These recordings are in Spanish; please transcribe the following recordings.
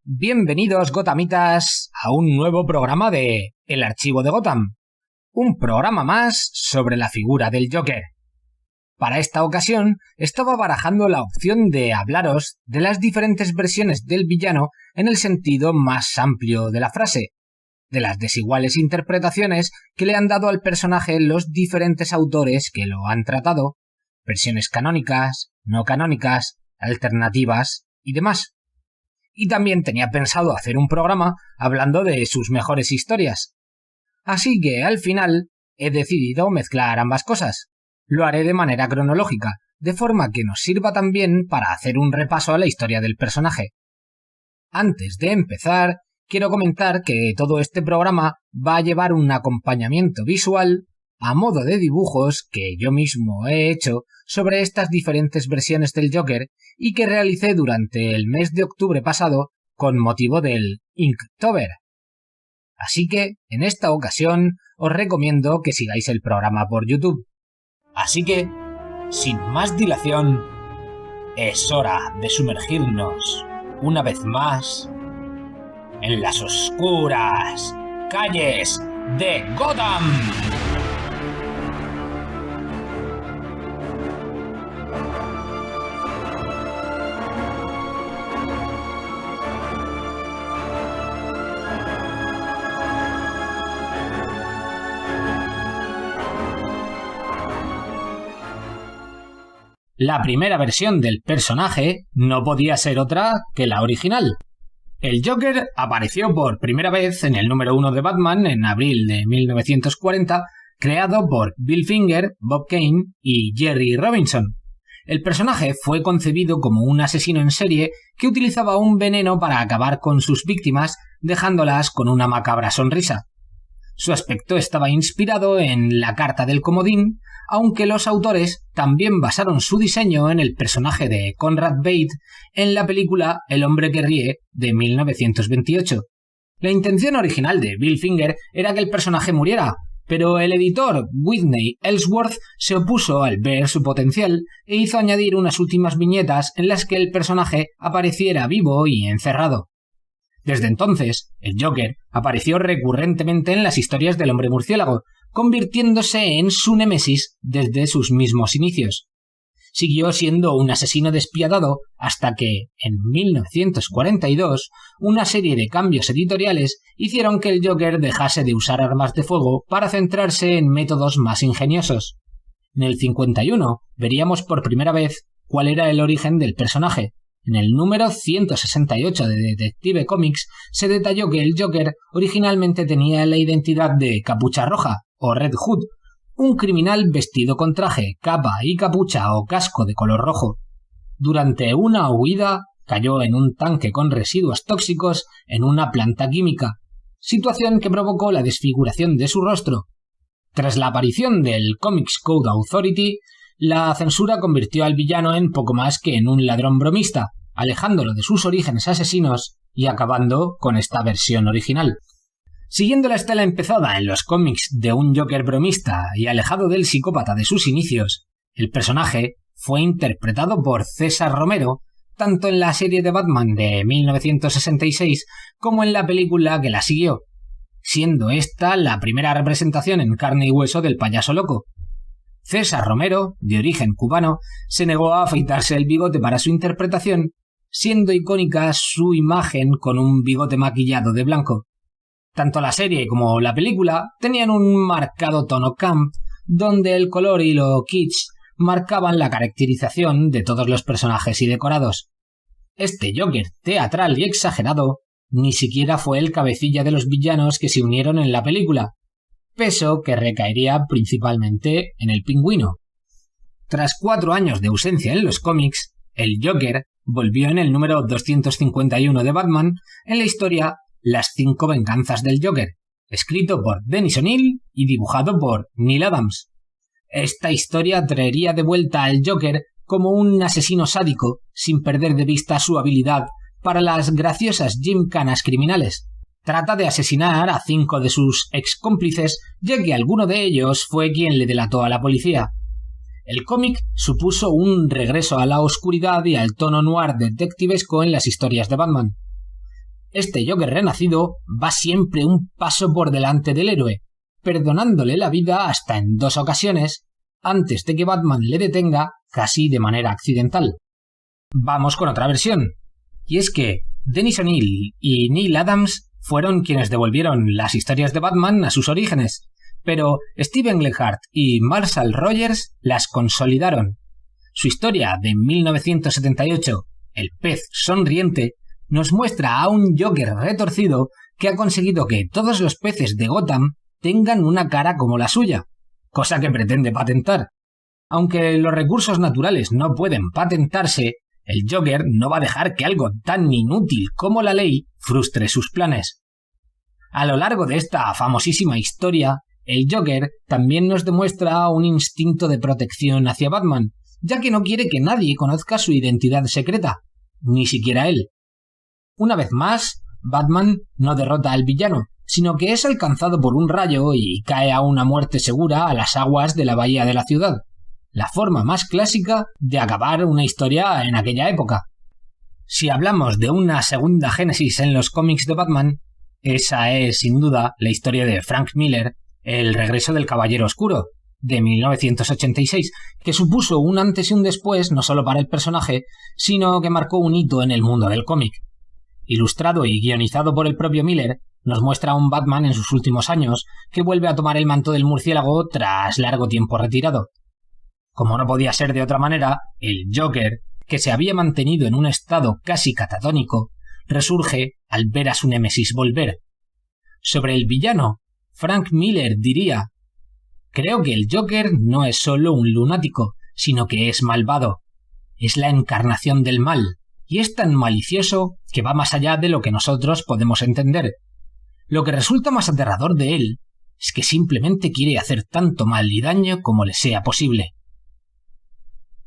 Bienvenidos, Gothamitas, a un nuevo programa de El Archivo de Gotham, un programa más sobre la figura del Joker. Para esta ocasión, estaba barajando la opción de hablaros de las diferentes versiones del villano en el sentido más amplio de la frase, de las desiguales interpretaciones que le han dado al personaje los diferentes autores que lo han tratado, versiones canónicas, no canónicas, alternativas y demás. Y también tenía pensado hacer un programa hablando de sus mejores historias. Así que al final he decidido mezclar ambas cosas. Lo haré de manera cronológica, de forma que nos sirva también para hacer un repaso a la historia del personaje. Antes de empezar, quiero comentar que todo este programa va a llevar un acompañamiento visual a modo de dibujos que yo mismo he hecho sobre estas diferentes versiones del Joker y que realicé durante el mes de octubre pasado con motivo del Inktober. Así que, en esta ocasión, os recomiendo que sigáis el programa por YouTube. Así que, sin más dilación, es hora de sumergirnos, una vez más, en las oscuras calles de Gotham. La primera versión del personaje no podía ser otra que la original. El Joker apareció por primera vez en el número 1 de Batman en abril de 1940, creado por Bill Finger, Bob Kane y Jerry Robinson. El personaje fue concebido como un asesino en serie que utilizaba un veneno para acabar con sus víctimas, dejándolas con una macabra sonrisa. Su aspecto estaba inspirado en La Carta del Comodín, aunque los autores también basaron su diseño en el personaje de Conrad Veidt en la película El hombre que ríe de 1928. La intención original de Bill Finger era que el personaje muriera, pero el editor Whitney Ellsworth se opuso al ver su potencial e hizo añadir unas últimas viñetas en las que el personaje apareciera vivo y encerrado. Desde entonces, el Joker apareció recurrentemente en las historias del Hombre Murciélago, convirtiéndose en su némesis desde sus mismos inicios. Siguió siendo un asesino despiadado hasta que, en 1942, una serie de cambios editoriales hicieron que el Joker dejase de usar armas de fuego para centrarse en métodos más ingeniosos. En el 51 veríamos por primera vez cuál era el origen del personaje. En el número 168 de Detective Comics se detalló que el Joker originalmente tenía la identidad de Capucha Roja, o Red Hood, un criminal vestido con traje, capa y capucha o casco de color rojo. Durante una huida cayó en un tanque con residuos tóxicos en una planta química, situación que provocó la desfiguración de su rostro. Tras la aparición del Comics Code Authority, la censura convirtió al villano en poco más que en un ladrón bromista, alejándolo de sus orígenes asesinos y acabando con esta versión original. Siguiendo la estela empezada en los cómics de un Joker bromista y alejado del psicópata de sus inicios, el personaje fue interpretado por César Romero, tanto en la serie de Batman de 1966 como en la película que la siguió, siendo esta la primera representación en carne y hueso del payaso loco. César Romero, de origen cubano, se negó a afeitarse el bigote para su interpretación, siendo icónica su imagen con un bigote maquillado de blanco. Tanto la serie como la película tenían un marcado tono camp, donde el color y lo kitsch marcaban la caracterización de todos los personajes y decorados. Este Joker teatral y exagerado ni siquiera fue el cabecilla de los villanos que se unieron en la película, peso que recaería principalmente en el Pingüino. Tras 4 años de ausencia en los cómics, el Joker volvió en el número 251 de Batman en la historia Las 5 venganzas del Joker, escrito por Dennis O'Neil y dibujado por Neil Adams. Esta historia traería de vuelta al Joker como un asesino sádico, sin perder de vista su habilidad para las graciosas gimcanas criminales. Trata de asesinar a 5 de sus ex cómplices, ya que alguno de ellos fue quien le delató a la policía. El cómic supuso un regreso a la oscuridad y al tono noir detectivesco en las historias de Batman. Este Joker renacido va siempre un paso por delante del héroe, perdonándole la vida hasta en 2 ocasiones, antes de que Batman le detenga casi de manera accidental. Vamos con otra versión, y es que Dennis O'Neil y Neil Adams fueron quienes devolvieron las historias de Batman a sus orígenes, pero Steve Englehart y Marshall Rogers las consolidaron. Su historia de 1978, El pez sonriente, nos muestra a un Joker retorcido que ha conseguido que todos los peces de Gotham tengan una cara como la suya, cosa que pretende patentar. Aunque los recursos naturales no pueden patentarse, el Joker no va a dejar que algo tan inútil como la ley frustre sus planes. A lo largo de esta famosísima historia, el Joker también nos demuestra un instinto de protección hacia Batman, ya que no quiere que nadie conozca su identidad secreta, ni siquiera él. Una vez más, Batman no derrota al villano, sino que es alcanzado por un rayo y cae a una muerte segura a las aguas de la bahía de la ciudad, la forma más clásica de acabar una historia en aquella época. Si hablamos de una segunda génesis en los cómics de Batman, esa es sin duda la historia de Frank Miller, El regreso del Caballero Oscuro, de 1986, que supuso un antes y un después no solo para el personaje, sino que marcó un hito en el mundo del cómic. Ilustrado y guionizado por el propio Miller, nos muestra a un Batman en sus últimos años, que vuelve a tomar el manto del murciélago tras largo tiempo retirado. Como no podía ser de otra manera, el Joker, que se había mantenido en un estado casi catatónico, resurge al ver a su némesis volver. Sobre el villano, Frank Miller diría: creo que el Joker no es solo un lunático, sino que es malvado. Es la encarnación del mal, y es tan malicioso que va más allá de lo que nosotros podemos entender. Lo que resulta más aterrador de él es que simplemente quiere hacer tanto mal y daño como le sea posible.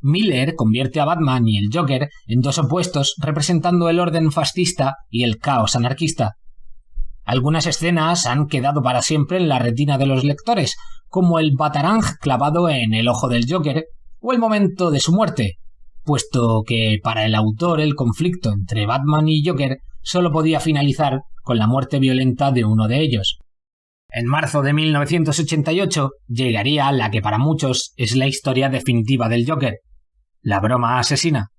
Miller convierte a Batman y el Joker en 2 opuestos, representando el orden fascista y el caos anarquista. Algunas escenas han quedado para siempre en la retina de los lectores, como el batarang clavado en el ojo del Joker o el momento de su muerte, puesto que para el autor el conflicto entre Batman y Joker solo podía finalizar con la muerte violenta de uno de ellos. En marzo de 1988 llegaría la que para muchos es la historia definitiva del Joker, La broma asesina.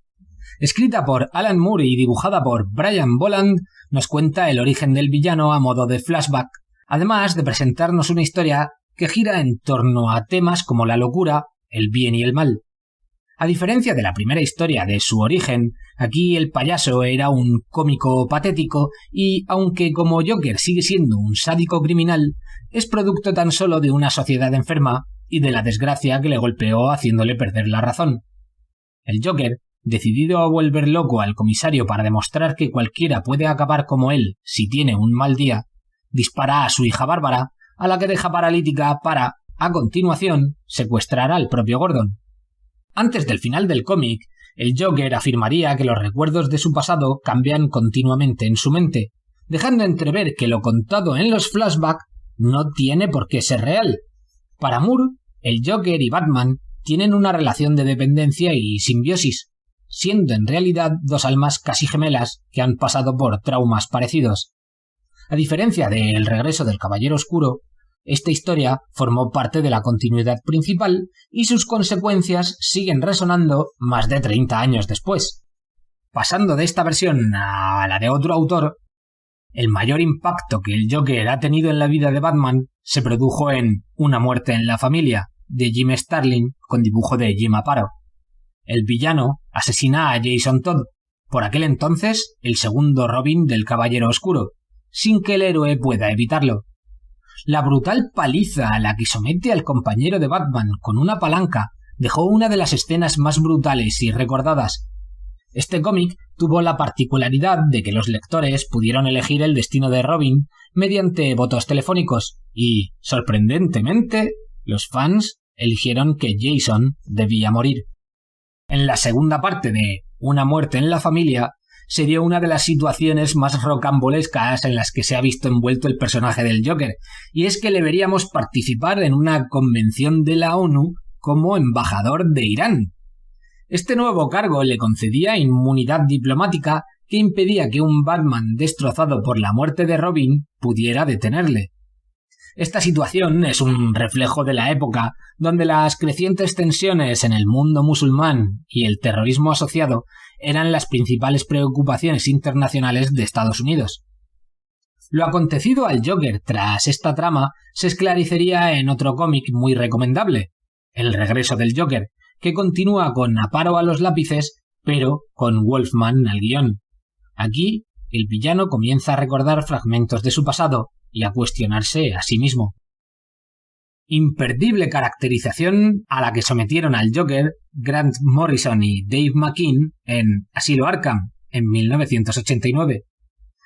Escrita por Alan Moore y dibujada por Brian Bolland, nos cuenta el origen del villano a modo de flashback, además de presentarnos una historia que gira en torno a temas como la locura, el bien y el mal. A diferencia de la primera historia de su origen, aquí el payaso era un cómico patético y, aunque como Joker sigue siendo un sádico criminal, es producto tan solo de una sociedad enferma y de la desgracia que le golpeó haciéndole perder la razón. El Joker, decidido a volver loco al comisario para demostrar que cualquiera puede acabar como él si tiene un mal día, dispara a su hija Bárbara, a la que deja paralítica para, a continuación, secuestrar al propio Gordon. Antes del final del cómic, el Joker afirmaría que los recuerdos de su pasado cambian continuamente en su mente, dejando entrever que lo contado en los flashbacks no tiene por qué ser real. Para Moore, el Joker y Batman tienen una relación de dependencia y simbiosis, siendo en realidad 2 almas casi gemelas que han pasado por traumas parecidos. A diferencia de El regreso del Caballero Oscuro, esta historia formó parte de la continuidad principal y sus consecuencias siguen resonando más de 30 años después. Pasando de esta versión a la de otro autor, el mayor impacto que el Joker ha tenido en la vida de Batman se produjo en Una muerte en la familia, de Jim Starlin, con dibujo de Jim Aparo. El villano asesina a Jason Todd, por aquel entonces el segundo Robin del Caballero Oscuro, sin que el héroe pueda evitarlo. La brutal paliza a la que somete al compañero de Batman con una palanca dejó una de las escenas más brutales y recordadas. Este cómic tuvo la particularidad de que los lectores pudieron elegir el destino de Robin mediante votos telefónicos y, sorprendentemente, los fans eligieron que Jason debía morir. En la segunda parte de Una muerte en la familia se dio una de las situaciones más rocambolescas en las que se ha visto envuelto el personaje del Joker, y es que le veríamos participar en una convención de la ONU como embajador de Irán. Este nuevo cargo le concedía inmunidad diplomática que impedía que un Batman destrozado por la muerte de Robin pudiera detenerle. Esta situación es un reflejo de la época donde las crecientes tensiones en el mundo musulmán y el terrorismo asociado eran las principales preocupaciones internacionales de Estados Unidos. Lo acontecido al Joker tras esta trama se esclarecería en otro cómic muy recomendable, El regreso del Joker, que continúa con Aparo a los lápices, pero con Wolfman al guión. Aquí, el villano comienza a recordar fragmentos de su pasado y a cuestionarse a sí mismo. Imperdible caracterización a la que sometieron al Joker Grant Morrison y Dave McKean en Asilo Arkham, en 1989.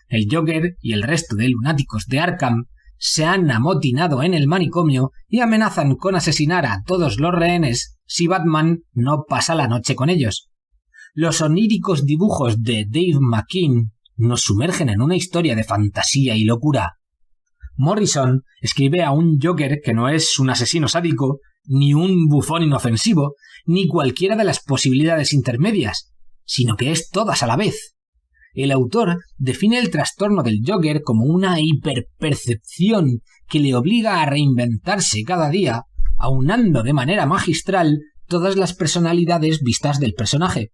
El Joker y el resto de lunáticos de Arkham se han amotinado en el manicomio y amenazan con asesinar a todos los rehenes si Batman no pasa la noche con ellos. Los oníricos dibujos de Dave McKean nos sumergen en una historia de fantasía y locura. Morrison escribe a un Joker que no es un asesino sádico, ni un bufón inofensivo, ni cualquiera de las posibilidades intermedias, sino que es todas a la vez. El autor define el trastorno del Joker como una hiperpercepción que le obliga a reinventarse cada día, aunando de manera magistral todas las personalidades vistas del personaje.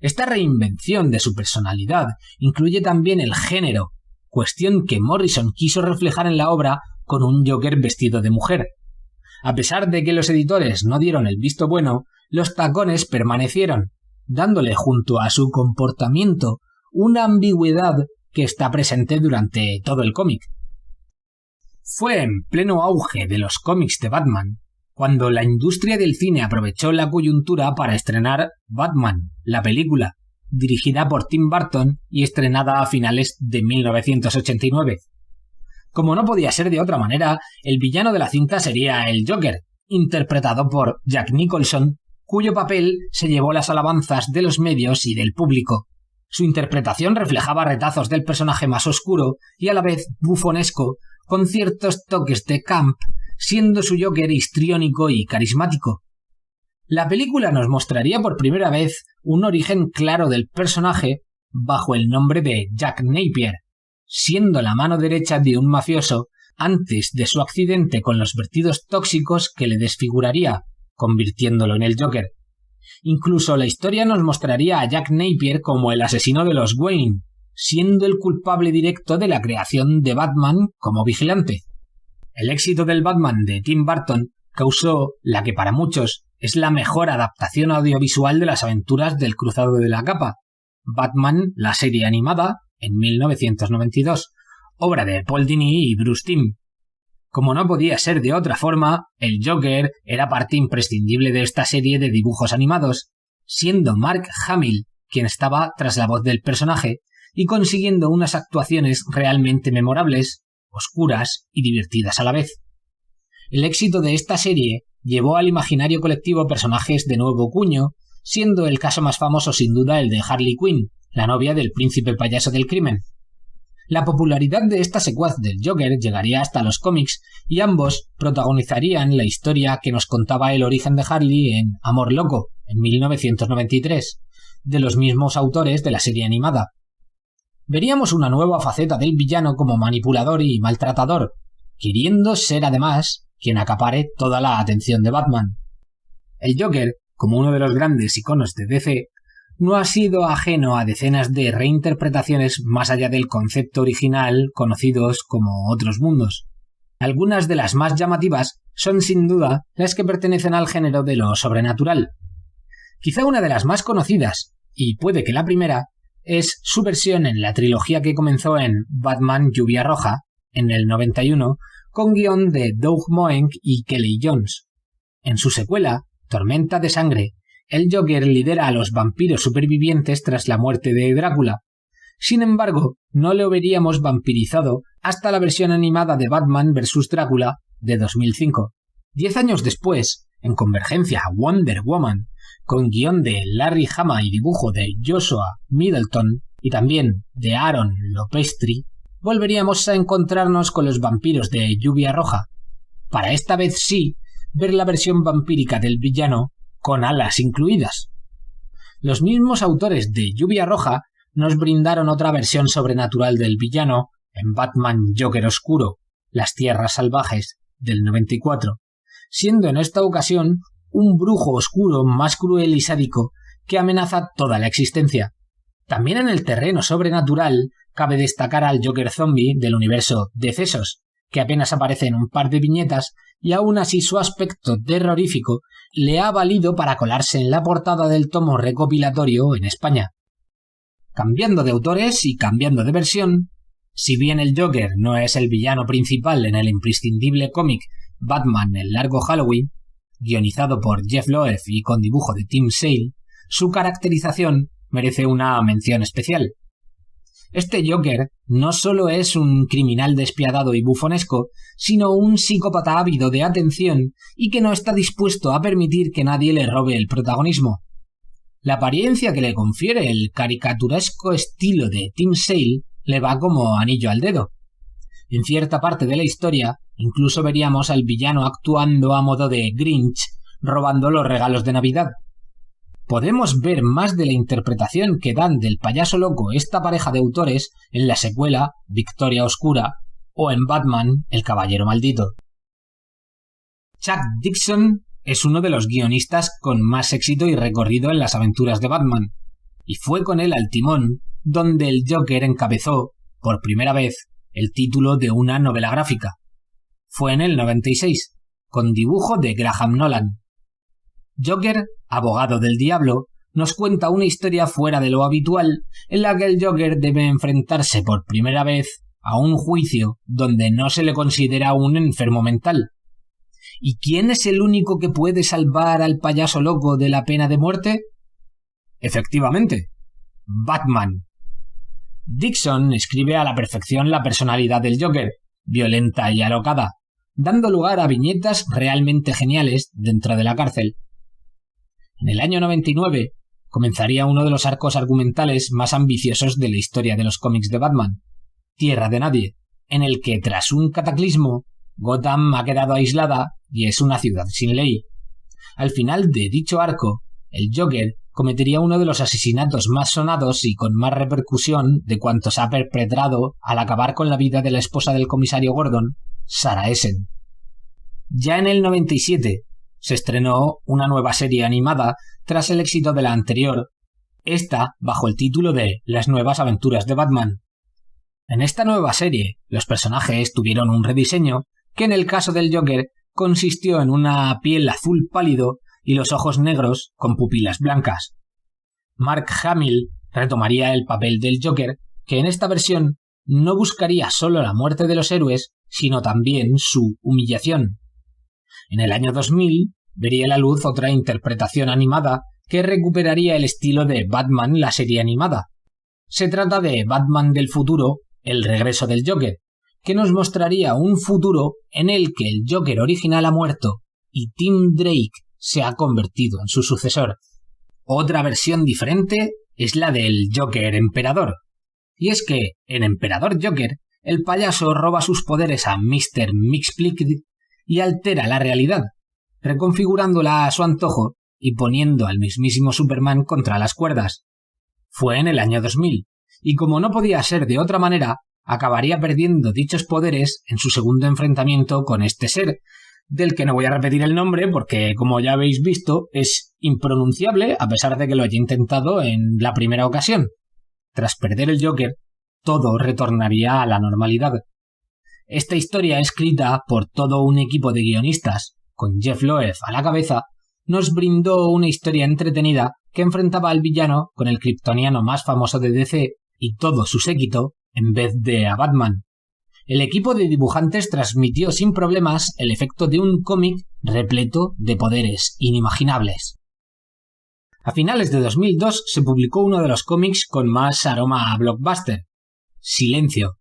Esta reinvención de su personalidad incluye también el género, cuestión que Morrison quiso reflejar en la obra con un Joker vestido de mujer. A pesar de que los editores no dieron el visto bueno, los tacones permanecieron, dándole junto a su comportamiento una ambigüedad que está presente durante todo el cómic. Fue en pleno auge de los cómics de Batman cuando la industria del cine aprovechó la coyuntura para estrenar Batman, la película, dirigida por Tim Burton y estrenada a finales de 1989. Como no podía ser de otra manera, el villano de la cinta sería el Joker, interpretado por Jack Nicholson, cuyo papel se llevó las alabanzas de los medios y del público. Su interpretación reflejaba retazos del personaje más oscuro y a la vez bufonesco, con ciertos toques de camp, siendo su Joker histriónico y carismático. La película nos mostraría por primera vez un origen claro del personaje bajo el nombre de Jack Napier, siendo la mano derecha de un mafioso antes de su accidente con los vertidos tóxicos que le desfiguraría, convirtiéndolo en el Joker. Incluso la historia nos mostraría a Jack Napier como el asesino de los Wayne, siendo el culpable directo de la creación de Batman como vigilante. El éxito del Batman de Tim Burton causó la que para muchos es la mejor adaptación audiovisual de las aventuras del Cruzado de la Capa, Batman, la serie animada, en 1992, obra de Paul Dini y Bruce Timm. Como no podía ser de otra forma, el Joker era parte imprescindible de esta serie de dibujos animados, siendo Mark Hamill quien estaba tras la voz del personaje y consiguiendo unas actuaciones realmente memorables, oscuras y divertidas a la vez. El éxito de esta serie llevó al imaginario colectivo personajes de nuevo cuño, siendo el caso más famoso sin duda el de Harley Quinn, la novia del príncipe payaso del crimen. La popularidad de esta secuaz del Joker llegaría hasta los cómics y ambos protagonizarían la historia que nos contaba el origen de Harley en Amor Loco, en 1993, de los mismos autores de la serie animada. Veríamos una nueva faceta del villano como manipulador y maltratador, queriendo ser además quien acapare toda la atención de Batman. El Joker, como uno de los grandes iconos de DC, no ha sido ajeno a decenas de reinterpretaciones más allá del concepto original conocidos como otros mundos. Algunas de las más llamativas son sin duda las que pertenecen al género de lo sobrenatural. Quizá una de las más conocidas, y puede que la primera, es su versión en la trilogía que comenzó en Batman Lluvia Roja, en el 91, con guión de Doug Moench y Kelly Jones. En su secuela, Tormenta de Sangre, el Joker lidera a los vampiros supervivientes tras la muerte de Drácula. Sin embargo, no lo veríamos vampirizado hasta la versión animada de Batman vs. Drácula de 2005. 10 años después, en Convergencia Wonder Woman, con guión de Larry Hama y dibujo de Joshua Middleton y también de Aaron Lopestri, volveríamos a encontrarnos con los vampiros de Lluvia Roja. Para esta vez sí, ver la versión vampírica del villano con alas incluidas. Los mismos autores de Lluvia Roja nos brindaron otra versión sobrenatural del villano en Batman Joker Oscuro, Las Tierras Salvajes, del 94, siendo en esta ocasión un brujo oscuro más cruel y sádico que amenaza toda la existencia. También en el terreno sobrenatural cabe destacar al Joker zombie del universo Decesos, que apenas aparece en un par de viñetas y aún así su aspecto terrorífico le ha valido para colarse en la portada del tomo recopilatorio en España. Cambiando de autores y cambiando de versión, si bien el Joker no es el villano principal en el imprescindible cómic Batman El Largo Halloween, guionizado por Jeff Loeb y con dibujo de Tim Sale, su caracterización merece una mención especial. Este Joker no solo es un criminal despiadado y bufonesco, sino un psicópata ávido de atención y que no está dispuesto a permitir que nadie le robe el protagonismo. La apariencia que le confiere el caricaturesco estilo de Tim Sale le va como anillo al dedo. En cierta parte de la historia, incluso veríamos al villano actuando a modo de Grinch, robando los regalos de Navidad. Podemos ver más de la interpretación que dan del payaso loco esta pareja de autores en la secuela Victoria Oscura o en Batman El Caballero Maldito. Chuck Dixon es uno de los guionistas con más éxito y recorrido en las aventuras de Batman, y fue con él al timón donde el Joker encabezó, por primera vez, el título de una novela gráfica. Fue en el 96, con dibujo de Graham Nolan. Joker, abogado del diablo, nos cuenta una historia fuera de lo habitual en la que el Joker debe enfrentarse por primera vez a un juicio donde no se le considera un enfermo mental. ¿Y quién es el único que puede salvar al payaso loco de la pena de muerte? Efectivamente, Batman. Dixon escribe a la perfección la personalidad del Joker, violenta y alocada, dando lugar a viñetas realmente geniales dentro de la cárcel. En el año 99 comenzaría uno de los arcos argumentales más ambiciosos de la historia de los cómics de Batman, Tierra de Nadie, en el que tras un cataclismo, Gotham ha quedado aislada y es una ciudad sin ley. Al final de dicho arco, el Joker cometería uno de los asesinatos más sonados y con más repercusión de cuantos ha perpetrado al acabar con la vida de la esposa del comisario Gordon, Sarah Essen. Ya en el 97 se estrenó una nueva serie animada tras el éxito de la anterior, esta bajo el título de Las Nuevas Aventuras de Batman. En esta nueva serie, los personajes tuvieron un rediseño que en el caso del Joker consistió en una piel azul pálido y los ojos negros con pupilas blancas. Mark Hamill retomaría el papel del Joker, que en esta versión no buscaría solo la muerte de los héroes, sino también su humillación. En el año 2000 vería la luz otra interpretación animada que recuperaría el estilo de Batman la serie animada. Se trata de Batman del futuro, El regreso del Joker, que nos mostraría un futuro en el que el Joker original ha muerto y Tim Drake se ha convertido en su sucesor. Otra versión diferente es la del Joker Emperador. Y es que, en Emperador Joker, el payaso roba sus poderes a Mr. Mxyzptlk y altera la realidad, reconfigurándola a su antojo y poniendo al mismísimo Superman contra las cuerdas. Fue en el año 2000, y como no podía ser de otra manera, acabaría perdiendo dichos poderes en su segundo enfrentamiento con este ser, del que no voy a repetir el nombre porque, como ya habéis visto, es impronunciable a pesar de que lo haya intentado en la primera ocasión. Tras perder el Joker, todo retornaría a la normalidad. Esta historia, escrita por todo un equipo de guionistas, con Jeff Loeb a la cabeza, nos brindó una historia entretenida que enfrentaba al villano con el kryptoniano más famoso de DC y todo su séquito en vez de a Batman. El equipo de dibujantes transmitió sin problemas el efecto de un cómic repleto de poderes inimaginables. A finales de 2002 se publicó uno de los cómics con más aroma a blockbuster, Silencio.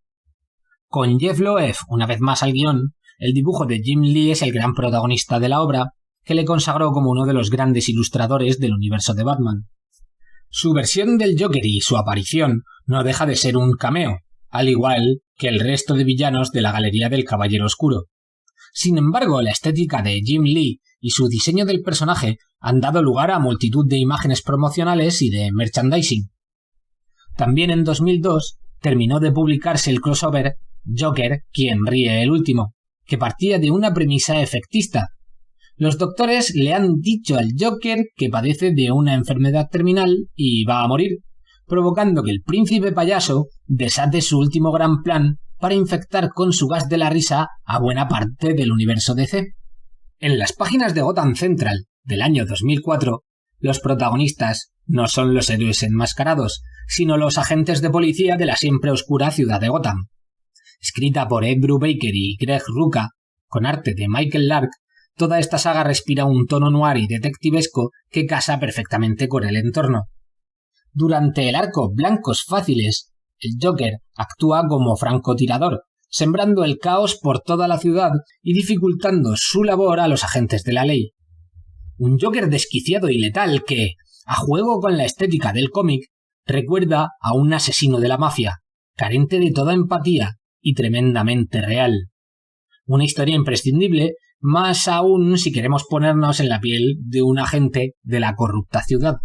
Con Jeff Loeb una vez más al guión, el dibujo de Jim Lee es el gran protagonista de la obra, que le consagró como uno de los grandes ilustradores del universo de Batman. Su versión del Joker y su aparición no deja de ser un cameo, al igual que el resto de villanos de la galería del Caballero Oscuro. Sin embargo, la estética de Jim Lee y su diseño del personaje han dado lugar a multitud de imágenes promocionales y de merchandising. También en 2002 terminó de publicarse el crossover Joker, quien ríe el último, que partía de una premisa efectista. Los doctores le han dicho al Joker que padece de una enfermedad terminal y va a morir, provocando que el príncipe payaso desate su último gran plan para infectar con su gas de la risa a buena parte del universo DC. En las páginas de Gotham Central del año 2004, los protagonistas no son los héroes enmascarados, sino los agentes de policía de la siempre oscura ciudad de Gotham. Escrita por Ed Brubaker y Greg Rucka, con arte de Michael Lark, toda esta saga respira un tono noir y detectivesco que casa perfectamente con el entorno. Durante el arco Blancos Fáciles, el Joker actúa como francotirador, sembrando el caos por toda la ciudad y dificultando su labor a los agentes de la ley. Un Joker desquiciado y letal que, a juego con la estética del cómic, recuerda a un asesino de la mafia, carente de toda empatía y tremendamente real. Una historia imprescindible, más aún si queremos ponernos en la piel de un agente de la corrupta ciudad.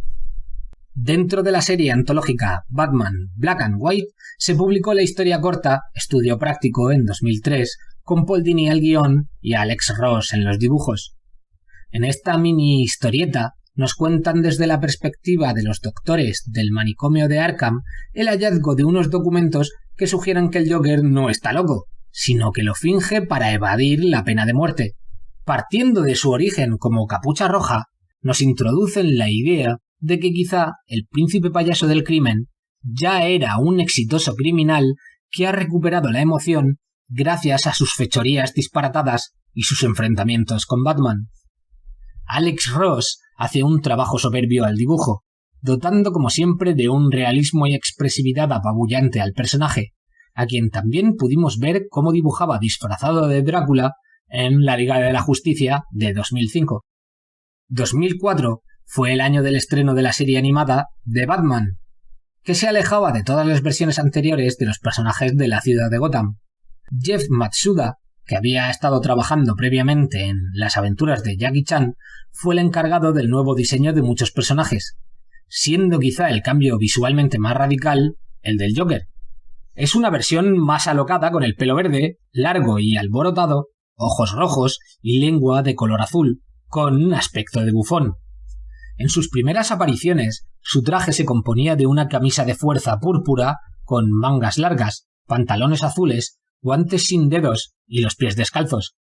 Dentro de la serie antológica Batman Black and White se publicó la historia corta Estudio Práctico en 2003 con Paul Dini al guión y Alex Ross en los dibujos. En esta mini historieta nos cuentan desde la perspectiva de los doctores del manicomio de Arkham el hallazgo de unos documentos que sugieren que el Joker no está loco, sino que lo finge para evadir la pena de muerte. Partiendo de su origen como Capucha Roja, nos introducen la idea de que quizá el príncipe payaso del crimen ya era un exitoso criminal que ha recuperado la emoción gracias a sus fechorías disparatadas y sus enfrentamientos con Batman. Alex Ross hace un trabajo soberbio al dibujo, dotando como siempre de un realismo y expresividad apabullante al personaje, a quien también pudimos ver cómo dibujaba disfrazado de Drácula en La Liga de la Justicia de 2005. 2004 fue el año del estreno de la serie animada The Batman, que se alejaba de todas las versiones anteriores de los personajes de la ciudad de Gotham. Jeff Matsuda, que había estado trabajando previamente en Las aventuras de Jackie Chan, fue el encargado del nuevo diseño de muchos personajes, siendo quizá el cambio visualmente más radical el del Joker. Es una versión más alocada con el pelo verde, largo y alborotado, ojos rojos y lengua de color azul, con un aspecto de bufón. En sus primeras apariciones, su traje se componía de una camisa de fuerza púrpura con mangas largas, pantalones azules, guantes sin dedos y los pies descalzos.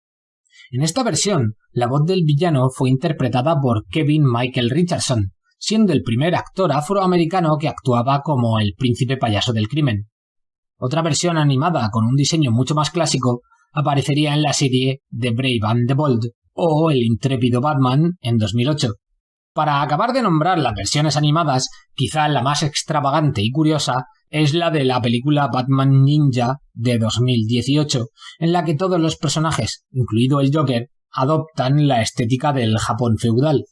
En esta versión, la voz del villano fue interpretada por Kevin Michael Richardson, siendo el primer actor afroamericano que actuaba como el príncipe payaso del crimen. Otra versión animada con un diseño mucho más clásico aparecería en la serie The Brave and the Bold o El intrépido Batman en 2008. Para acabar de nombrar las versiones animadas, quizá la más extravagante y curiosa es la de la película Batman Ninja de 2018, en la que todos los personajes, incluido el Joker, adoptan la estética del Japón feudal.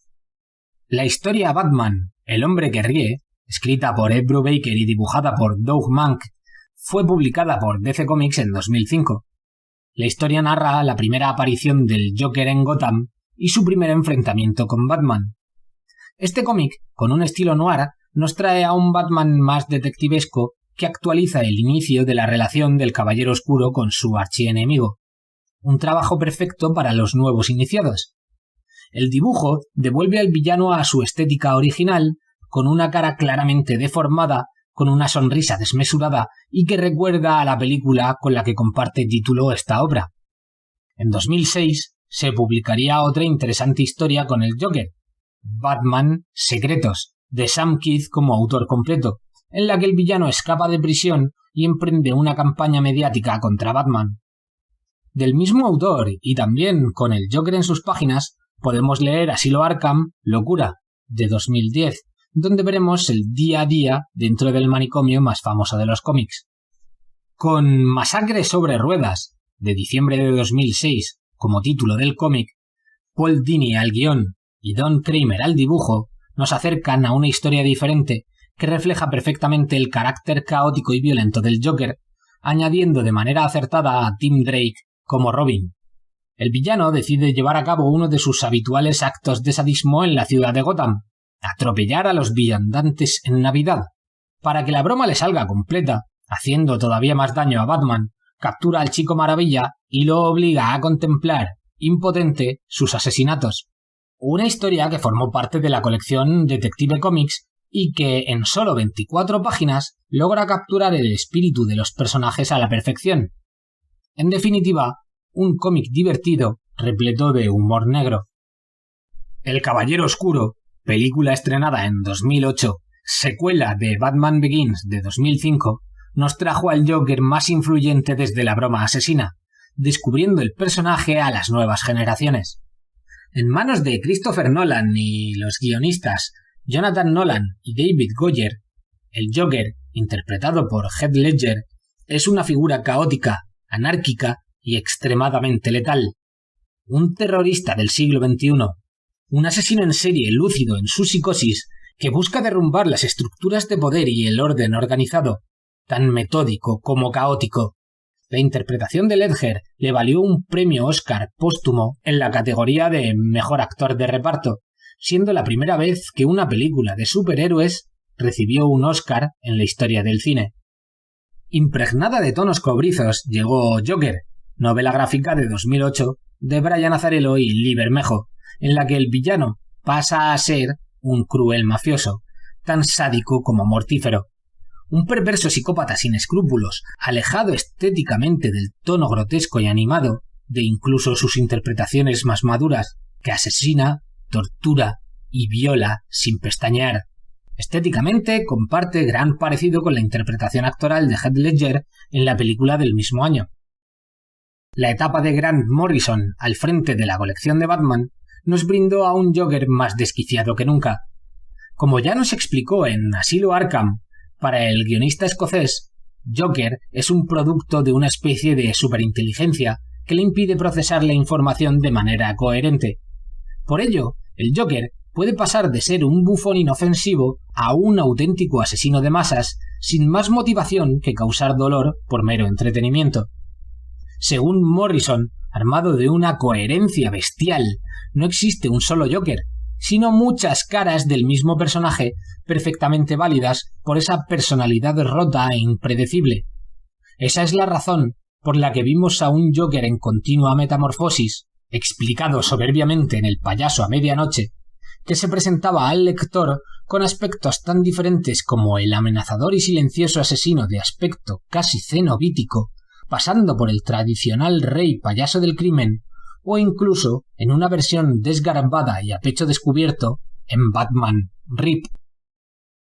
La historia Batman, el hombre que ríe, escrita por Ed Brubaker y dibujada por Doug Mahnke, fue publicada por DC Comics en 2005. La historia narra la primera aparición del Joker en Gotham y su primer enfrentamiento con Batman. Este cómic, con un estilo noir, nos trae a un Batman más detectivesco que actualiza el inicio de la relación del Caballero Oscuro con su archienemigo. Un trabajo perfecto para los nuevos iniciados. El dibujo devuelve al villano a su estética original, con una cara claramente deformada, con una sonrisa desmesurada y que recuerda a la película con la que comparte título esta obra. En 2006 se publicaría otra interesante historia con el Joker, Batman Secretos, de Sam Kidd como autor completo, en la que el villano escapa de prisión y emprende una campaña mediática contra Batman. Del mismo autor y también con el Joker en sus páginas, podemos leer Asilo Arkham, Locura, de 2010, donde veremos el día a día dentro del manicomio más famoso de los cómics. Con Masacre sobre Ruedas, de diciembre de 2006, como título del cómic, Paul Dini al guión y Don Kramer al dibujo nos acercan a una historia diferente que refleja perfectamente el carácter caótico y violento del Joker, añadiendo de manera acertada a Tim Drake como Robin. El villano decide llevar a cabo uno de sus habituales actos de sadismo en la ciudad de Gotham, atropellar a los viandantes en Navidad, Para que la broma le salga completa, haciendo todavía más daño a Batman, captura al Chico Maravilla y lo obliga a contemplar, impotente, sus asesinatos. Una historia que formó parte de la colección Detective Comics y que en solo 24 páginas logra capturar el espíritu de los personajes a la perfección. En definitiva, un cómic divertido, repleto de humor negro. El Caballero Oscuro, película estrenada en 2008, secuela de Batman Begins de 2005, nos trajo al Joker más influyente desde la broma asesina, descubriendo el personaje a las nuevas generaciones. En manos de Christopher Nolan y los guionistas Jonathan Nolan y David Goyer, el Joker, interpretado por Heath Ledger, es una figura caótica, anárquica y extremadamente letal. Un terrorista del siglo XXI, un asesino en serie lúcido en su psicosis que busca derrumbar las estructuras de poder y el orden organizado, tan metódico como caótico. La interpretación de Ledger le valió un premio Oscar póstumo en la categoría de Mejor Actor de Reparto, siendo la primera vez que una película de superhéroes recibió un Oscar en la historia del cine. Impregnada de tonos cobrizos llegó Joker, novela gráfica de 2008 de Brian Azzarello y Lee Bermejo, en la que el villano pasa a ser un cruel mafioso, tan sádico como mortífero. Un perverso psicópata sin escrúpulos, alejado estéticamente del tono grotesco y animado de incluso sus interpretaciones más maduras, que asesina, tortura y viola sin pestañear. Estéticamente comparte gran parecido con la interpretación actoral de Heath Ledger en la película del mismo año. La etapa de Grant Morrison al frente de la colección de Batman nos brindó a un Joker más desquiciado que nunca. Como ya nos explicó en Asilo Arkham, para el guionista escocés, Joker es un producto de una especie de superinteligencia que le impide procesar la información de manera coherente. Por ello, el Joker puede pasar de ser un bufón inofensivo a un auténtico asesino de masas sin más motivación que causar dolor por mero entretenimiento. Según Morrison, armado de una coherencia bestial, no existe un solo Joker, sino muchas caras del mismo personaje perfectamente válidas por esa personalidad rota e impredecible. Esa es la razón por la que vimos a un Joker en continua metamorfosis, explicado soberbiamente en El payaso a medianoche, que se presentaba al lector con aspectos tan diferentes como el amenazador y silencioso asesino de aspecto casi cenobítico, pasando por el tradicional rey payaso del crimen, o incluso en una versión desgarbada y a pecho descubierto en Batman Rip.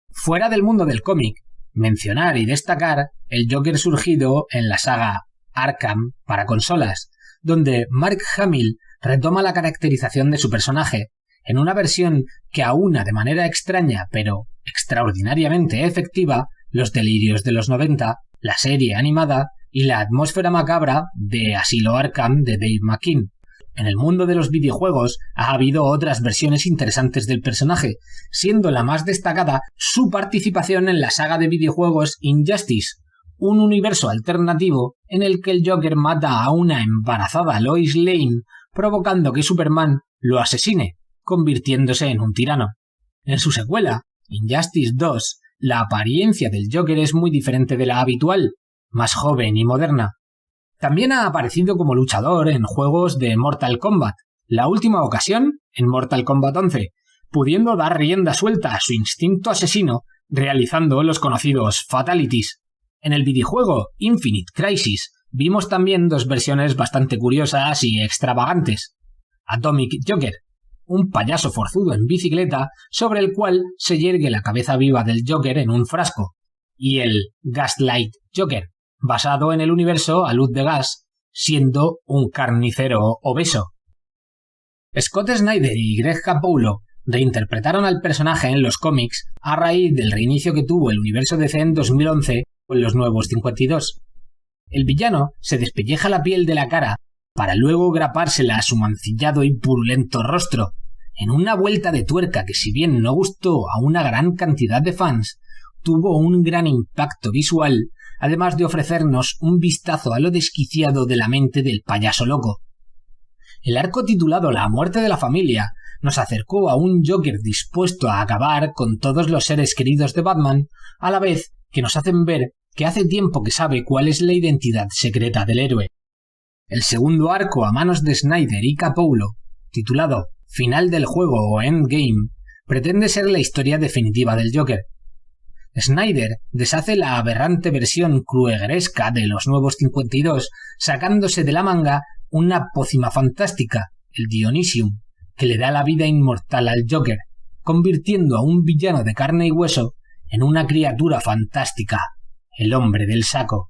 Fuera del mundo del cómic, mencionar y destacar el Joker surgido en la saga Arkham para consolas, donde Mark Hamill retoma la caracterización de su personaje, en una versión que aúna de manera extraña pero extraordinariamente efectiva los delirios de los 90, la serie animada y la atmósfera macabra de Asilo Arkham de Dave McKean. En el mundo de los videojuegos ha habido otras versiones interesantes del personaje, siendo la más destacada su participación en la saga de videojuegos Injustice, un universo alternativo en el que el Joker mata a una embarazada Lois Lane, provocando que Superman lo asesine, convirtiéndose en un tirano. En su secuela, Injustice 2, la apariencia del Joker es muy diferente de la habitual, más joven y moderna. También ha aparecido como luchador en juegos de Mortal Kombat, la última ocasión en Mortal Kombat 11, pudiendo dar rienda suelta a su instinto asesino realizando los conocidos Fatalities. En el videojuego Infinite Crisis vimos también dos versiones bastante curiosas y extravagantes. Atomic Joker, un payaso forzudo en bicicleta sobre el cual se yergue la cabeza viva del Joker en un frasco, y el Gaslight Joker, basado en el universo a luz de gas, siendo un carnicero obeso. Scott Snyder y Greg Capullo reinterpretaron al personaje en los cómics a raíz del reinicio que tuvo el universo DC en 2011 con los Nuevos 52. El villano se despelleja la piel de la cara para luego grapársela a su mancillado y purulento rostro, en una vuelta de tuerca que, si bien no gustó a una gran cantidad de fans, tuvo un gran impacto visual, además de ofrecernos un vistazo a lo desquiciado de la mente del payaso loco. El arco titulado La muerte de la familia nos acercó a un Joker dispuesto a acabar con todos los seres queridos de Batman, a la vez que nos hacen ver que hace tiempo que sabe cuál es la identidad secreta del héroe. El segundo arco a manos de Snyder y Capullo, titulado Final del juego o Endgame, pretende ser la historia definitiva del Joker. Snyder deshace la aberrante versión kruegeresca de los Nuevos 52, sacándose de la manga una pócima fantástica, el Dionysium, que le da la vida inmortal al Joker, convirtiendo a un villano de carne y hueso en una criatura fantástica, el hombre del saco.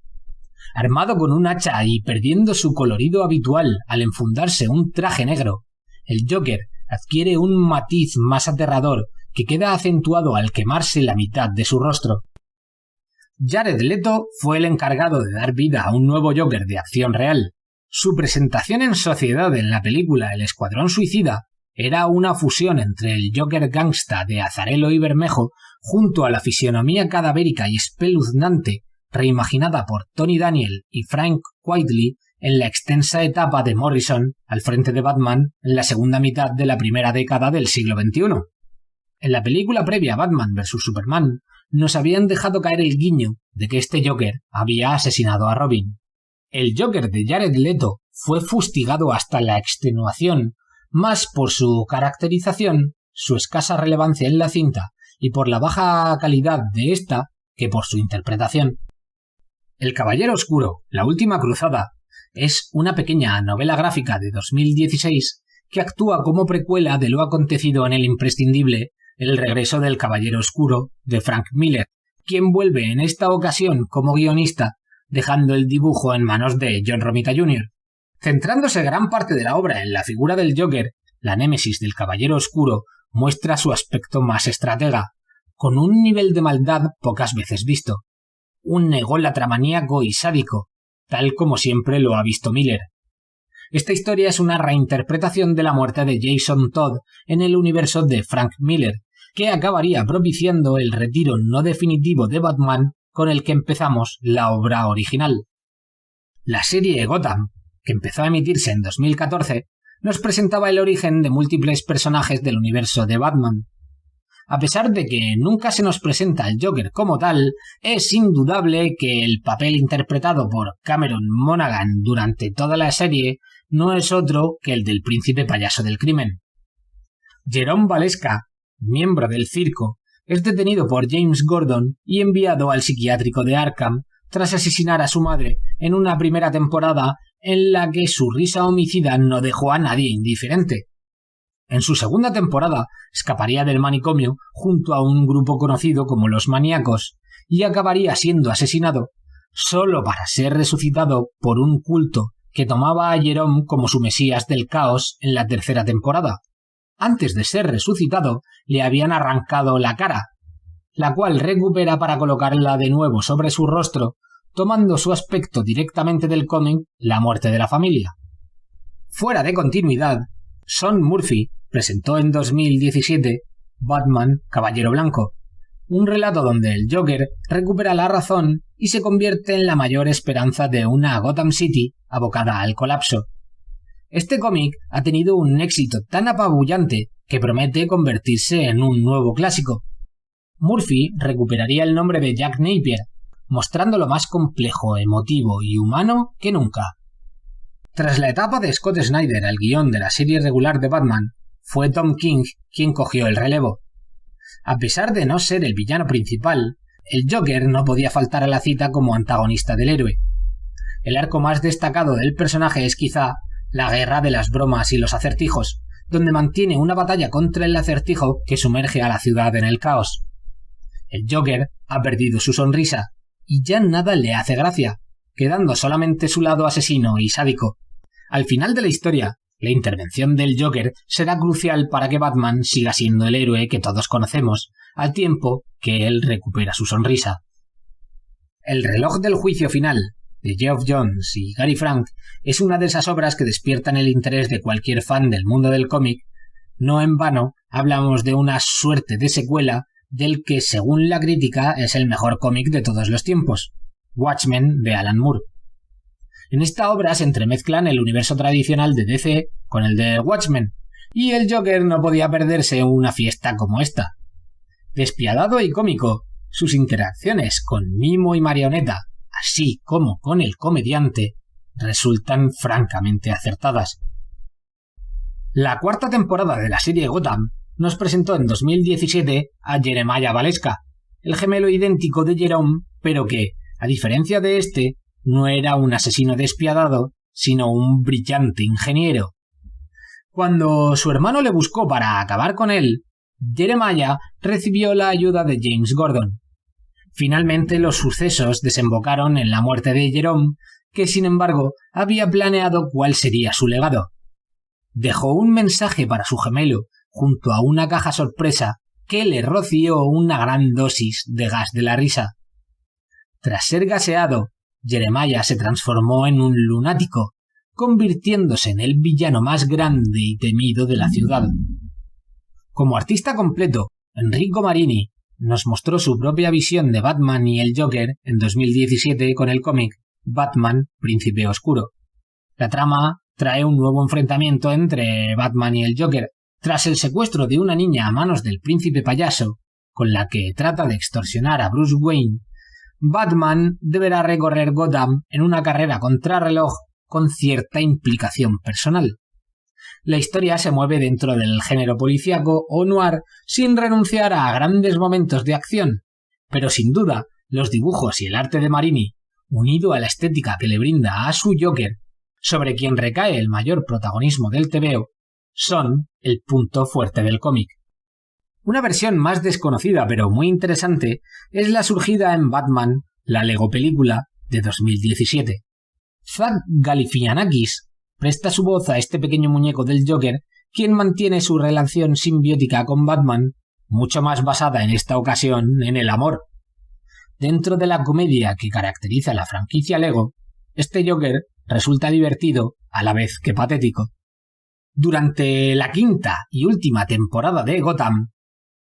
Armado con un hacha y perdiendo su colorido habitual al enfundarse un traje negro, el Joker adquiere un matiz más aterrador que queda acentuado al quemarse la mitad de su rostro. Jared Leto fue el encargado de dar vida a un nuevo Joker de acción real. Su presentación en sociedad en la película El Escuadrón Suicida era una fusión entre el Joker gangsta de Azzarello y Bermejo junto a la fisionomía cadavérica y espeluznante reimaginada por Tony Daniel y Frank Quitely en la extensa etapa de Morrison al frente de Batman en la segunda mitad de la primera década del siglo XXI. En la película previa a Batman vs. Superman nos habían dejado caer el guiño de que este Joker había asesinado a Robin. El Joker de Jared Leto fue fustigado hasta la extenuación, más por su caracterización, su escasa relevancia en la cinta y por la baja calidad de esta que por su interpretación. El Caballero Oscuro, la última cruzada, es una pequeña novela gráfica de 2016 que actúa como precuela de lo acontecido en el imprescindible El regreso del Caballero Oscuro de Frank Miller, quien vuelve en esta ocasión como guionista, dejando el dibujo en manos de John Romita Jr. Centrándose gran parte de la obra en la figura del Joker, la némesis del Caballero Oscuro muestra su aspecto más estratega, con un nivel de maldad pocas veces visto. Un ególatra maníaco y sádico, tal como siempre lo ha visto Miller. Esta historia es una reinterpretación de la muerte de Jason Todd en el universo de Frank Miller, que acabaría propiciando el retiro no definitivo de Batman con el que empezamos la obra original. La serie Gotham, que empezó a emitirse en 2014, nos presentaba el origen de múltiples personajes del universo de Batman. A pesar de que nunca se nos presenta al Joker como tal, es indudable que el papel interpretado por Cameron Monaghan durante toda la serie no es otro que el del príncipe payaso del crimen. Jerome Valeska, miembro del circo, es detenido por James Gordon y enviado al psiquiátrico de Arkham tras asesinar a su madre en una primera temporada en la que su risa homicida no dejó a nadie indiferente. En su segunda temporada escaparía del manicomio junto a un grupo conocido como los Maníacos y acabaría siendo asesinado, solo para ser resucitado por un culto que tomaba a Jerome como su mesías del caos en la tercera temporada. Antes de ser resucitado, le habían arrancado la cara, la cual recupera para colocarla de nuevo sobre su rostro, tomando su aspecto directamente del cómic La muerte de la familia. Fuera de continuidad, Sean Murphy presentó en 2017 Batman Caballero Blanco, un relato donde el Joker recupera la razón y se convierte en la mayor esperanza de una Gotham City abocada al colapso. Este cómic ha tenido un éxito tan apabullante que promete convertirse en un nuevo clásico. Murphy recuperaría el nombre de Jack Napier, mostrándolo más complejo, emotivo y humano que nunca. Tras la etapa de Scott Snyder al guión de la serie regular de Batman, fue Tom King quien cogió el relevo. A pesar de no ser el villano principal, el Joker no podía faltar a la cita como antagonista del héroe. El arco más destacado del personaje es quizá la guerra de las bromas y los acertijos, donde mantiene una batalla contra el acertijo que sumerge a la ciudad en el caos. El Joker ha perdido su sonrisa y ya nada le hace gracia, quedando solamente su lado asesino y sádico. Al final de la historia, la intervención del Joker será crucial para que Batman siga siendo el héroe que todos conocemos, al tiempo que él recupera su sonrisa. El reloj del juicio final, de Geoff Johns y Gary Frank, es una de esas obras que despiertan el interés de cualquier fan del mundo del cómic. No en vano hablamos de una suerte de secuela del que, según la crítica, es el mejor cómic de todos los tiempos, Watchmen de Alan Moore. En esta obra se entremezclan el universo tradicional de DC con el de Watchmen, y el Joker no podía perderse una fiesta como esta. Despiadado y cómico, sus interacciones con mimo y marioneta, así como con el comediante, resultan francamente acertadas. La cuarta temporada de la serie Gotham nos presentó en 2017 a Jeremiah Valeska, el gemelo idéntico de Jerome, pero que, a diferencia de este, no era un asesino despiadado, sino un brillante ingeniero. Cuando su hermano le buscó para acabar con él, Jeremiah recibió la ayuda de James Gordon. Finalmente los sucesos desembocaron en la muerte de Jerome, que sin embargo había planeado cuál sería su legado. Dejó un mensaje para su gemelo junto a una caja sorpresa que le roció una gran dosis de gas de la risa. Tras ser gaseado, Jeremiah se transformó en un lunático, convirtiéndose en el villano más grande y temido de la ciudad. Como artista completo, Enrico Marini nos mostró su propia visión de Batman y el Joker en 2017 con el cómic Batman, Príncipe Oscuro. La trama trae un nuevo enfrentamiento entre Batman y el Joker, tras el secuestro de una niña a manos del príncipe payaso, con la que trata de extorsionar a Bruce Wayne. Batman deberá recorrer Gotham en una carrera contrarreloj con cierta implicación personal. La historia se mueve dentro del género policíaco o noir sin renunciar a grandes momentos de acción, pero sin duda los dibujos y el arte de Marini, unido a la estética que le brinda a su Joker, sobre quien recae el mayor protagonismo del tebeo, son el punto fuerte del cómic. Una versión más desconocida pero muy interesante es la surgida en Batman, la Lego película de 2017. Zach Galifianakis presta su voz a este pequeño muñeco del Joker, quien mantiene su relación simbiótica con Batman, mucho más basada en esta ocasión en el amor. Dentro de la comedia que caracteriza la franquicia Lego, este Joker resulta divertido a la vez que patético. Durante la quinta y última temporada de Gotham,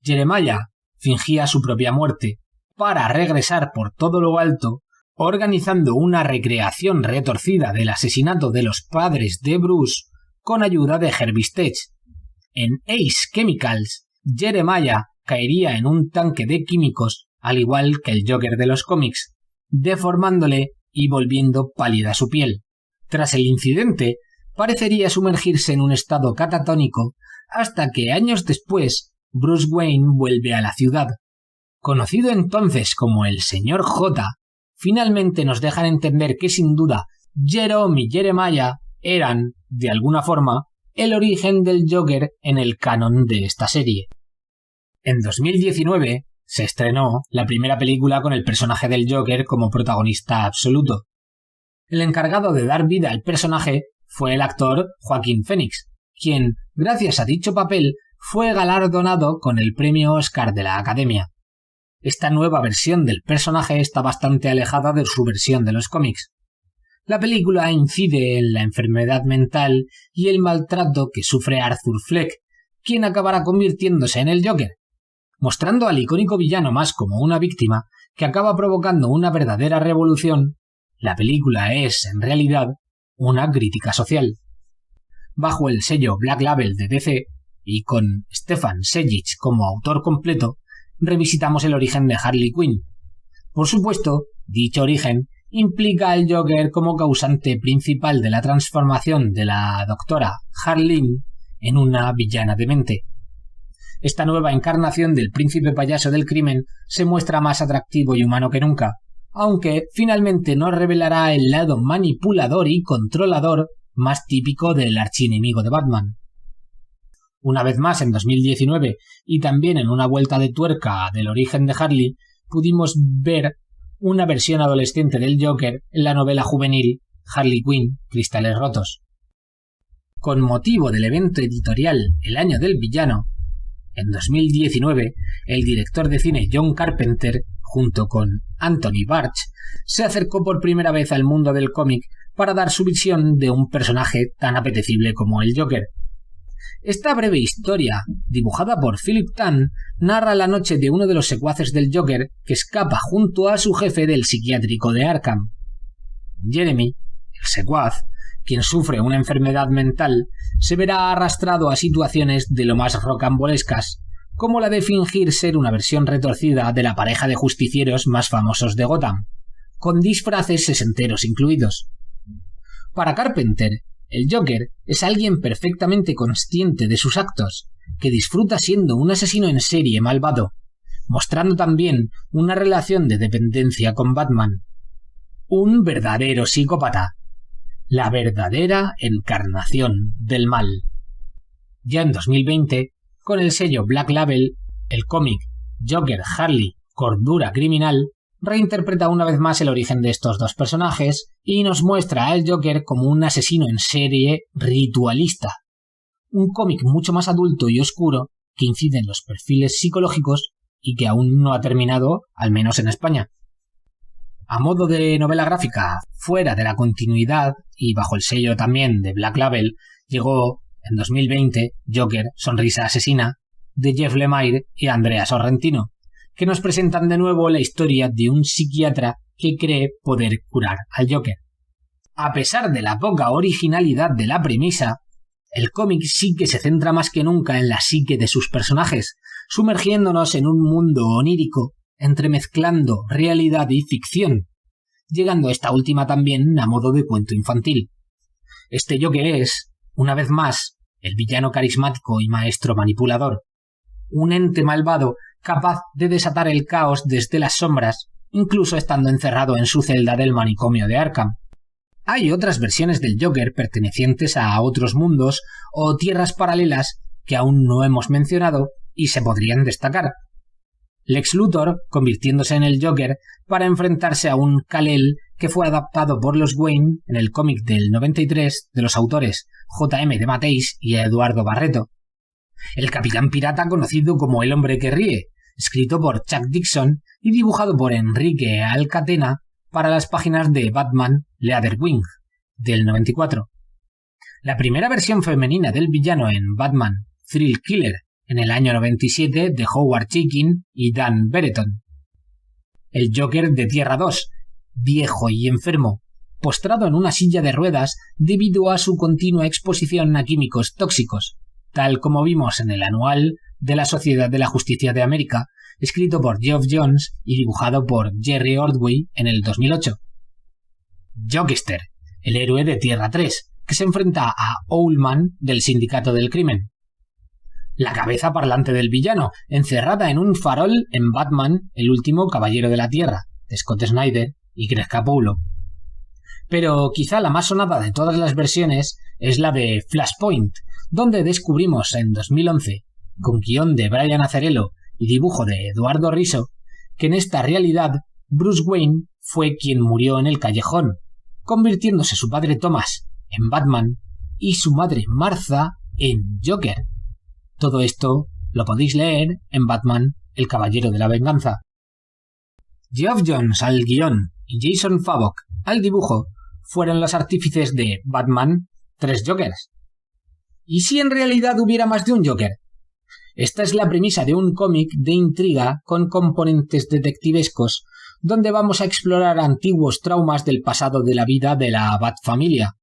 Jeremiah fingía su propia muerte para regresar por todo lo alto, organizando una recreación retorcida del asesinato de los padres de Bruce con ayuda de Harvey Stech. En Ace Chemicals, Jeremiah caería en un tanque de químicos al igual que el Joker de los cómics, deformándole y volviendo pálida su piel. Tras el incidente, parecería sumergirse en un estado catatónico hasta que años después Bruce Wayne vuelve a la ciudad. Conocido entonces como el Señor J, finalmente nos dejan entender que sin duda Jerome y Jeremiah eran, de alguna forma, el origen del Joker en el canon de esta serie. En 2019 se estrenó la primera película con el personaje del Joker como protagonista absoluto. El encargado de dar vida al personaje fue el actor Joaquín Phoenix, quien, gracias a dicho papel, fue galardonado con el premio Oscar de la Academia. Esta nueva versión del personaje está bastante alejada de su versión de los cómics. La película incide en la enfermedad mental y el maltrato que sufre Arthur Fleck, quien acabará convirtiéndose en el Joker, mostrando al icónico villano más como una víctima que acaba provocando una verdadera revolución. La película es, en realidad, una crítica social. Bajo el sello Black Label de DC, y con Stefan Sejic como autor completo, revisitamos el origen de Harley Quinn. Por supuesto, dicho origen implica al Joker como causante principal de la transformación de la doctora Harleen en una villana demente. Esta nueva encarnación del príncipe payaso del crimen se muestra más atractivo y humano que nunca, aunque finalmente nos revelará el lado manipulador y controlador más típico del archienemigo de Batman. Una vez más en 2019 y también en una vuelta de tuerca del origen de Harley, pudimos ver una versión adolescente del Joker en la novela juvenil Harley Quinn, Cristales Rotos. Con motivo del evento editorial El Año del Villano, en 2019, el director de cine John Carpenter, junto con Anthony Barch, se acercó por primera vez al mundo del cómic para dar su visión de un personaje tan apetecible como el Joker. Esta breve historia, dibujada por Philip Tan, narra la noche de uno de los secuaces del Joker que escapa junto a su jefe del psiquiátrico de Arkham. Jeremy, el secuaz, quien sufre una enfermedad mental se verá arrastrado a situaciones de lo más rocambolescas, como la de fingir ser una versión retorcida de la pareja de justicieros más famosos de Gotham, con disfraces sesenteros incluidos. Para Carpenter, el Joker es alguien perfectamente consciente de sus actos, que disfruta siendo un asesino en serie malvado, mostrando también una relación de dependencia con Batman. Un verdadero psicópata. La verdadera encarnación del mal. Ya en 2020, con el sello Black Label, el cómic Joker Harley Cordura Criminal reinterpreta una vez más el origen de estos dos personajes y nos muestra al Joker como un asesino en serie ritualista. Un cómic mucho más adulto y oscuro que incide en los perfiles psicológicos y que aún no ha terminado, al menos en España. A modo de novela gráfica, fuera de la continuidad y bajo el sello también de Black Label, llegó en 2020 Joker, Sonrisa Asesina, de Jeff Lemire y Andrea Sorrentino, que nos presentan de nuevo la historia de un psiquiatra que cree poder curar al Joker. A pesar de la poca originalidad de la premisa, el cómic sí que se centra más que nunca en la psique de sus personajes, sumergiéndonos en un mundo onírico, entremezclando realidad y ficción, llegando esta última también a modo de cuento infantil. Este Joker es, una vez más, el villano carismático y maestro manipulador, un ente malvado capaz de desatar el caos desde las sombras, incluso estando encerrado en su celda del manicomio de Arkham. Hay otras versiones del Joker pertenecientes a otros mundos o tierras paralelas que aún no hemos mencionado y se podrían destacar. Lex Luthor convirtiéndose en el Joker para enfrentarse a un Kal-El que fue adaptado por los Wayne en el cómic del 93 de los autores J.M. de Matteis y Eduardo Barreto. El Capitán Pirata conocido como El Hombre que Ríe, escrito por Chuck Dixon y dibujado por Enrique Alcatena para las páginas de Batman Leatherwing del 94. La primera versión femenina del villano en Batman Thrill Killer en el año 97 de Howard Chaykin y Dan Brereton. El Joker de Tierra 2, viejo y enfermo, postrado en una silla de ruedas debido a su continua exposición a químicos tóxicos, tal como vimos en el anual de la Sociedad de la Justicia de América, escrito por Geoff Johns y dibujado por Jerry Ordway en el 2008. Jokester, el héroe de Tierra 3, que se enfrenta a Owlman del Sindicato del Crimen. La cabeza parlante del villano, encerrada en un farol en Batman, el último Caballero de la Tierra, de Scott Snyder y Greg Capullo. Pero quizá la más sonada de todas las versiones es la de Flashpoint, donde descubrimos en 2011, con guión de Brian Azzarello y dibujo de Eduardo Risso, que en esta realidad Bruce Wayne fue quien murió en el callejón, convirtiéndose su padre Thomas en Batman y su madre Martha en Joker. Todo esto lo podéis leer en Batman, el Caballero de la Venganza. Geoff Johns al guión y Jason Fabok al dibujo fueron los artífices de Batman, 3 Jokers. ¿Y si en realidad hubiera más de un Joker? Esta es la premisa de un cómic de intriga con componentes detectivescos, donde vamos a explorar antiguos traumas del pasado de la vida de la Batfamilia.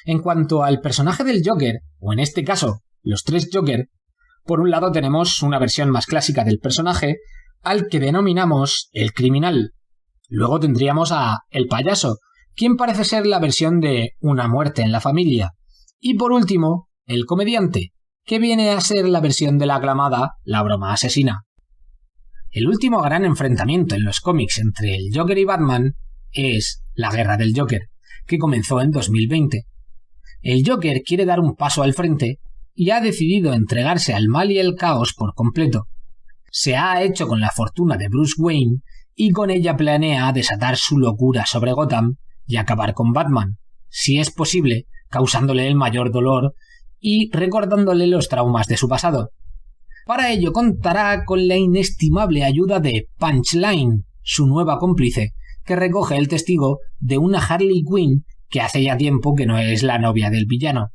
En cuanto al personaje del Joker, o en este caso, los 3 Joker, por un lado tenemos una versión más clásica del personaje, al que denominamos el criminal. Luego tendríamos a el payaso, quien parece ser la versión de Una muerte en la familia. Y por último, el comediante, que viene a ser la versión de la aclamada La broma asesina. El último gran enfrentamiento en los cómics entre el Joker y Batman es la Guerra del Joker, que comenzó en 2020. El Joker quiere dar un paso al frente y ha decidido entregarse al mal y el caos por completo. Se ha hecho con la fortuna de Bruce Wayne y con ella planea desatar su locura sobre Gotham y acabar con Batman, si es posible, causándole el mayor dolor y recordándole los traumas de su pasado. Para ello contará con la inestimable ayuda de Punchline, su nueva cómplice, que recoge el testigo de una Harley Quinn que hace ya tiempo que no es la novia del villano.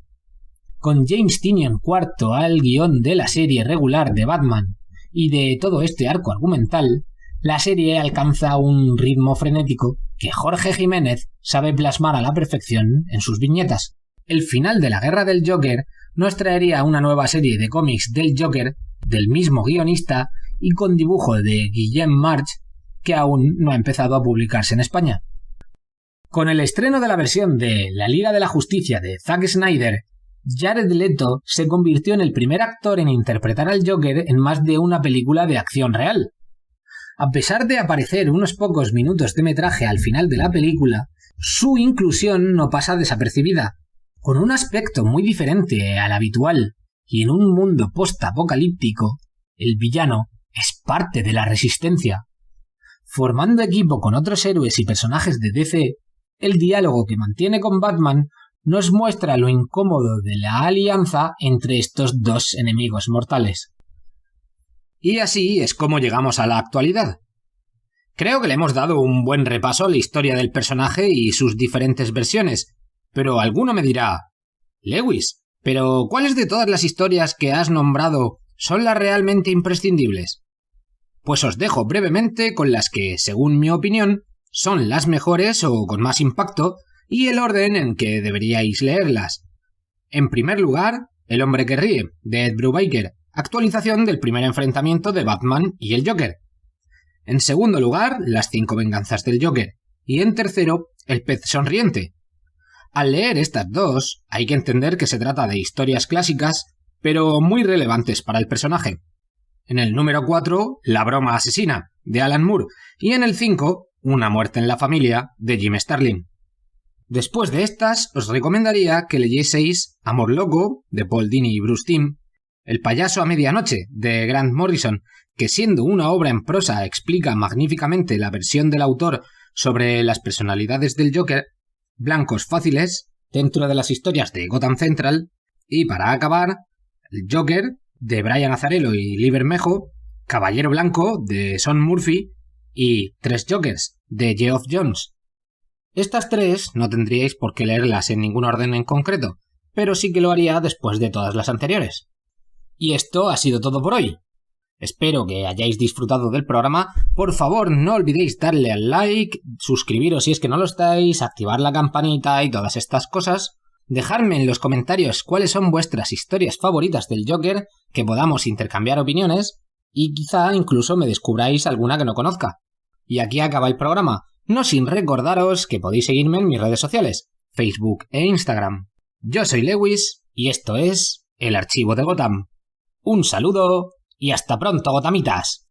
Con James Tynion IV al guión de la serie regular de Batman y de todo este arco argumental, la serie alcanza un ritmo frenético que Jorge Jiménez sabe plasmar a la perfección en sus viñetas. El final de la Guerra del Joker nos traería una nueva serie de cómics del Joker, del mismo guionista y con dibujo de Guillem March, que aún no ha empezado a publicarse en España. Con el estreno de la versión de La Liga de la Justicia de Zack Snyder, Jared Leto se convirtió en el primer actor en interpretar al Joker en más de una película de acción real. A pesar de aparecer unos pocos minutos de metraje al final de la película, su inclusión no pasa desapercibida. Con un aspecto muy diferente al habitual y en un mundo post-apocalíptico, el villano es parte de la resistencia. Formando equipo con otros héroes y personajes de DC, el diálogo que mantiene con Batman nos muestra lo incómodo de la alianza entre estos dos enemigos mortales. Y así es como llegamos a la actualidad. Creo que le hemos dado un buen repaso a la historia del personaje y sus diferentes versiones, pero alguno me dirá: Lewis, ¿pero cuáles de todas las historias que has nombrado son las realmente imprescindibles? Pues os dejo brevemente con las que, según mi opinión, son las mejores o con más impacto, y el orden en que deberíais leerlas. En primer lugar, El hombre que ríe, de Ed Brubaker, actualización del primer enfrentamiento de Batman y el Joker. En segundo lugar, Las 5 venganzas del Joker. Y en tercero, El pez sonriente. Al leer estas dos, hay que entender que se trata de historias clásicas, pero muy relevantes para el personaje. En el número 4, La broma asesina, de Alan Moore, y en el 5, Una muerte en la familia, de Jim Starlin. Después de estas, os recomendaría que leyeseis Amor loco, de Paul Dini y Bruce Timm, El payaso a medianoche, de Grant Morrison, que siendo una obra en prosa explica magníficamente la versión del autor sobre las personalidades del Joker, Blancos fáciles, dentro de las historias de Gotham Central, y para acabar, El Joker, de Brian Azzarello y Lee Bermejo, Caballero Blanco, de Sean Murphy, y Tres Jokers, de Geoff Johns. Estas tres no tendríais por qué leerlas en ningún orden en concreto, pero sí que lo haría después de todas las anteriores. Y esto ha sido todo por hoy. Espero que hayáis disfrutado del programa. Por favor, no olvidéis darle al like, suscribiros si es que no lo estáis, activar la campanita y todas estas cosas. Dejadme en los comentarios cuáles son vuestras historias favoritas del Joker, que podamos intercambiar opiniones, y quizá incluso me descubráis alguna que no conozca. Y aquí acaba el programa, no sin recordaros que podéis seguirme en mis redes sociales, Facebook e Instagram. Yo soy Lewis, y esto es El Archivo de Gotham. Un saludo y hasta pronto, gotamitas.